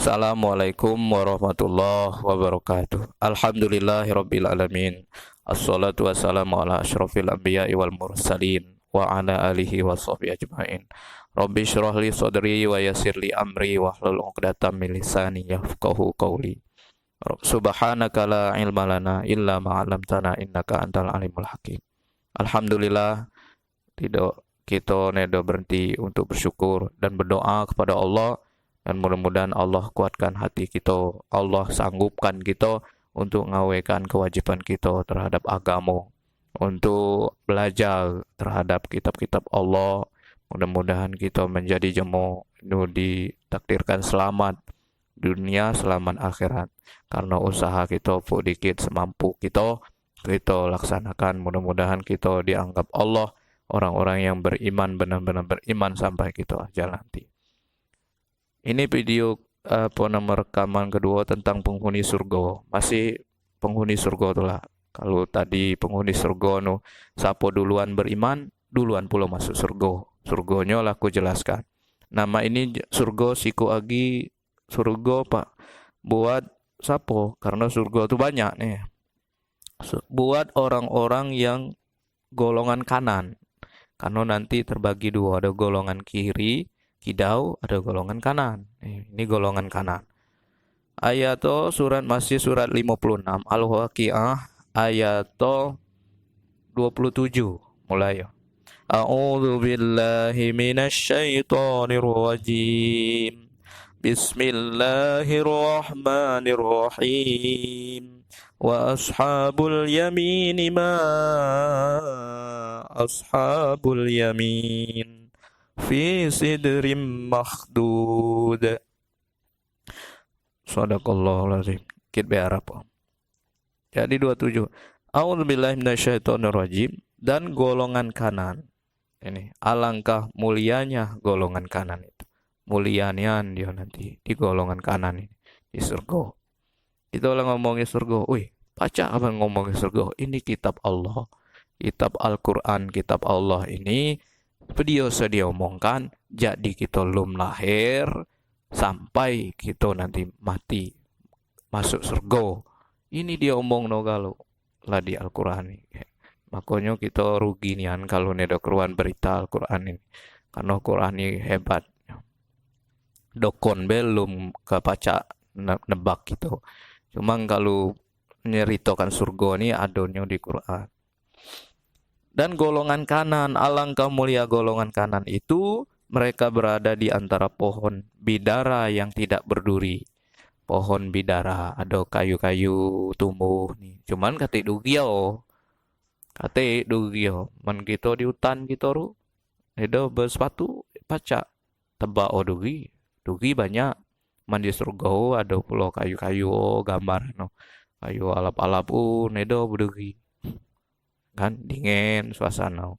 Assalamualaikum warahmatullahi wabarakatuh. Alhamdulillahirabbil alamin. Assalatu wassalamu ala asyrofil anbiya'i wal mursalin wa ala alihi wa sahbihi ajmain. Rabbi syrah li sadri wa yassir li amri wahlul 'uqdatam min lisani yafqahu qawli. Subhanaka la ilma lana illa ma 'allamtana innaka antal alimul hakim. Alhamdulillah, tidak kita nedo berhenti untuk bersyukur dan berdoa kepada Allah, dan mudah-mudahan Allah kuatkan hati kita, Allah sanggupkan kita untuk mengawalkan kewajiban kita terhadap agama, untuk belajar terhadap kitab-kitab Allah. Mudah-mudahan kita menjadi jemaah nu ditakdirkan selamat dunia, selamat akhirat. Karena usaha kita dikit semampu kita laksanakan. Mudah-mudahan kita dianggap Allah orang-orang yang beriman, benar-benar beriman sampai kita ajal nanti. Ini video rekaman kedua tentang penghuni surga. Masih penghuni surga itulah. Kalau tadi penghuni surga siapa duluan beriman, duluan pula masuk surga. Surganya lah aku jelaskan. Nama ini surga siku agi surga Pak. Buat siapa? Karena surga itu banyak nih. Buat orang-orang yang golongan kanan. Karena nanti terbagi dua, ada golongan kiri, kidau, ada golongan kanan. Ini golongan kanan. Ayat surat masih surat 56 Al-Waqiah ayat 27 mulai. A'udzu billahi minasy syaithanir rajim. Bismillahirrahmanirrahim. Wa ashabul yamini ma ashabul yamin fi sidrim makhdud. Sadaqallahul azim. Kit be Arab. Jadi 27. A'udzubillahi minasyaitonirrajim. Dan golongan kanan. Ini alangkah mulianya golongan kanan itu. Mulianya dia nanti di golongan kanan ini di surga. Itu orang ngomongin surga. Wih, baca apa ngomongin surga? Ini kitab Allah. Kitab Al-Quran, kitab Allah ini video dia omongkan, jadi kita belum lahir sampai kita nanti mati masuk surga. Ini dia omong no galau lah di Al-Quran ini. Makanya kita rugi nian kalau nedo keruan berita Al-Quran ini. Karena Al-Quran ini hebat. Dokon belum kebaca nebak gitu. Cuma kalau nyeritakan surga ini adonnya di Quran. Dan golongan kanan, alangkah mulia golongan kanan itu, mereka berada di antara pohon bidara yang tidak berduri. Pohon bidara, ada kayu-kayu tumbuh nih. Cuman kate dugio. Man kita di hutan kita ru. Ada bersepatu paca. Tebak dugi. Dugi banyak. Man di surga ada pulau kayu-kayu gambar no. Kayu alap-alap nedo bedugi. Kan dingin suasana.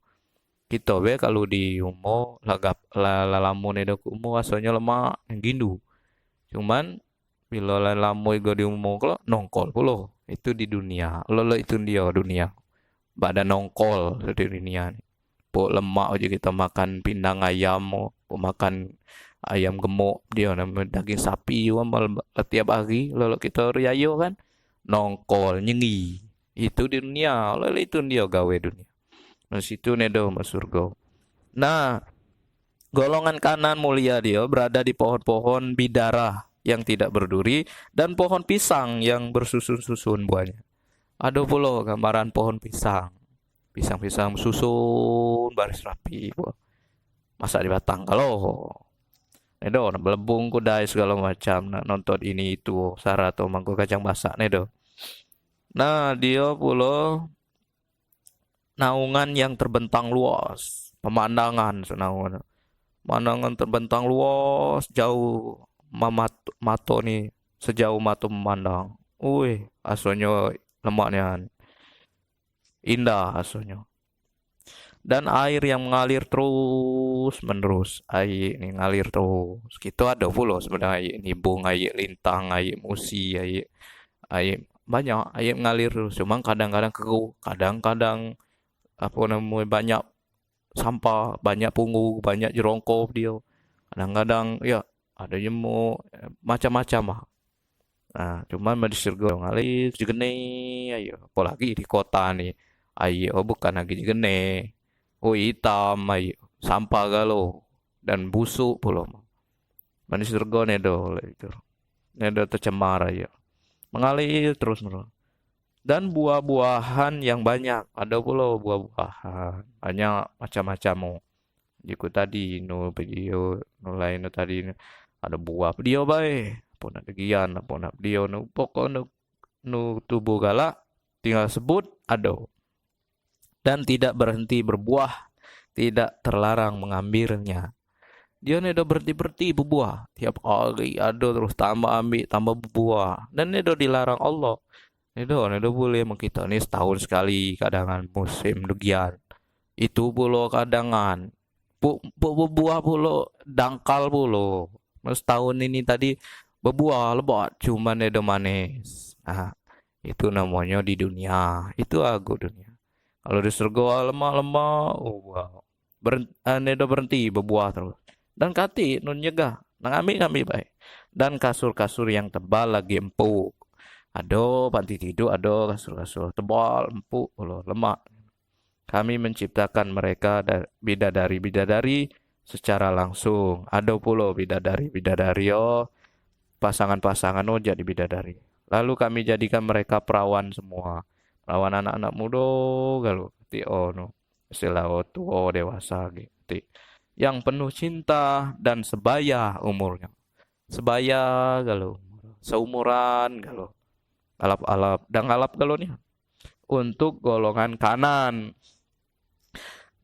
Kita be kalau di umo lagap lalamun nedo umo asalnya lemak gindu. Cuman bila lalamu igo di umo kalau nongkol pulo itu di dunia. Lolo itu dia dunia. Badan nongkol di dunia. Po lemak aja kita makan pindang ayam, po makan ayam gemuk dia namanya daging sapi tiap hari lalu kita riayo kan nongkol nyengi itu di dunia lalu itu dia gawe dunia nah situ nedo masuk surga. Nah golongan kanan mulia dia berada di pohon-pohon bidara yang tidak berduri dan pohon pisang yang bersusun-susun buahnya. Ada pula gambaran pohon pisang susun baris rapi buah. Masa di batang kalau nedo belebung kudai segala macam nonton ini itu sara atau mangkuk kacang basah nedo. Nah dia pula naungan yang terbentang luas, pemandangan terbentang luas jauh mato nih sejauh mata memandang. Wih asonya lemaknya indah asonya. Dan air yang mengalir terus menerus, air ini ngalir terus. Kita ada pula sebenarnya air nibung, air lintang, air musi, air banyak air mengalir terus. Cuma kadang-kadang keruh, kadang-kadang apa namanya banyak sampah, banyak pungu, banyak jerongkov dia. Kadang-kadang ya ada jemu macam-macam mah. Nah, cuman di surga ngalih jegene ayo, apalagi di kota nih. Ayo bukan lagi jegene. Oh hitam ayo, sampah galau dan busuk pula. Mandi surga nedo itu. Nedo tercemar ayo. Mengalir terus menerus. Dan buah-buahan yang banyak, ada pula buah-buahan, banyak macam-macam. Jiku tadi nu video nu lain nu tadi ada buah video bae, pun ada gian, pun ada video nu pokok nu tubuh galak tinggal sebut ada dan tidak berhenti berbuah, tidak terlarang mengambilnya. Dia nih udah berhenti berbuah tiap hari ada terus tambah ambil tambah berbuah dan ini udah dilarang Allah. Ini udah boleh sama kita nih setahun sekali kadangan musim dugian. Itu pula kadangan buah pula dangkal pula. Mas tahun ini tadi berbuah lebat cuman ada manis. Nah, itu namanya di dunia. Itu aku dunia. Kalau di surga lemah-lemah, oh wow. Udah berhenti berbuah terus. Dan kati nun nyegah, nang ambil baik. Dan kasur-kasur yang tebal lagi empuk. Ada panti tidur, ada kasur-kasur tebal empuk, lemak. Kami menciptakan mereka bidadari-bidadari secara langsung. Ada pula bidadari-bidadari pasangan-pasangan jadi bidadari. Lalu kami jadikan mereka perawan semua. Perawan anak-anak muda galau. No. Istilah tua dewasa gitu. Yang penuh cinta dan sebaya umurnya. Sebaya galau. Seumuran galau. Alap-alap. Dan alap galau nih. Untuk golongan kanan.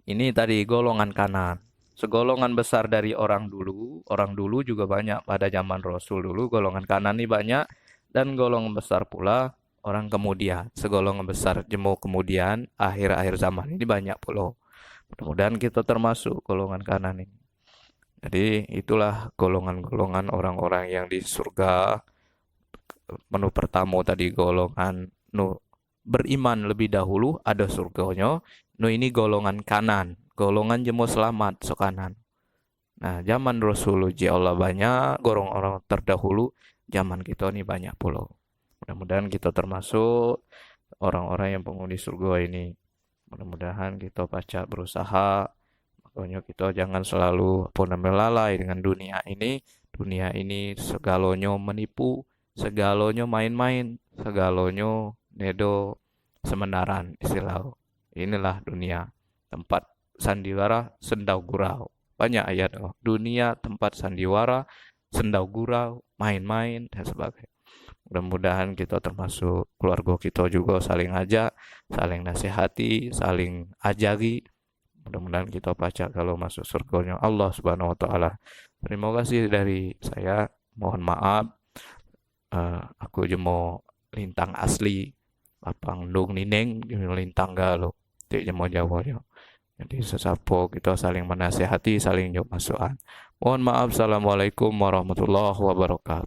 Ini tadi golongan kanan. Segolongan besar dari orang dulu. Orang dulu juga banyak pada zaman Rasul dulu. Golongan kanan ini banyak. Dan golongan besar pula orang kemudian. Segolongan besar jemu kemudian. Akhir-akhir zaman ini banyak pula. Mudah-mudahan kita termasuk golongan kanan ini. Jadi itulah golongan-golongan orang-orang yang di surga. Menu pertama tadi golongan beriman lebih dahulu ada surganya. Ini golongan kanan. Golongan jemu selamat so kanan. Nah zaman Rasulullah Allah banyak. Orang-orang terdahulu. Zaman kita ini banyak pula. Mudah-mudahan kita termasuk orang-orang yang penghuni surga ini. Mudah-mudahan kita baca berusaha. Makanya kita jangan selalu melalai dengan dunia ini. Dunia ini segalanya menipu. Segalanya main-main. Segalanya nedo semenaran istilah. Inilah dunia. Tempat sandiwara sendau gurau. Banyak ayat. Dunia tempat sandiwara sendau gurau. Main-main dan sebagainya. Mudah-mudahan kita termasuk keluarga kita juga saling ajak, saling nasihati, saling ajari. Mudah-mudahan kita baca kalau masuk surganya Allah Subhanahu wa taala. Terima kasih dari saya. Mohon maaf. Aku jemo lintang asli. Lapang dong nineng lintang galo. Tidak jemo Jawa ya. Jadi sesapo kita saling menasihati, saling jawab masukan. Mohon maaf. Assalamualaikum warahmatullahi wabarakatuh.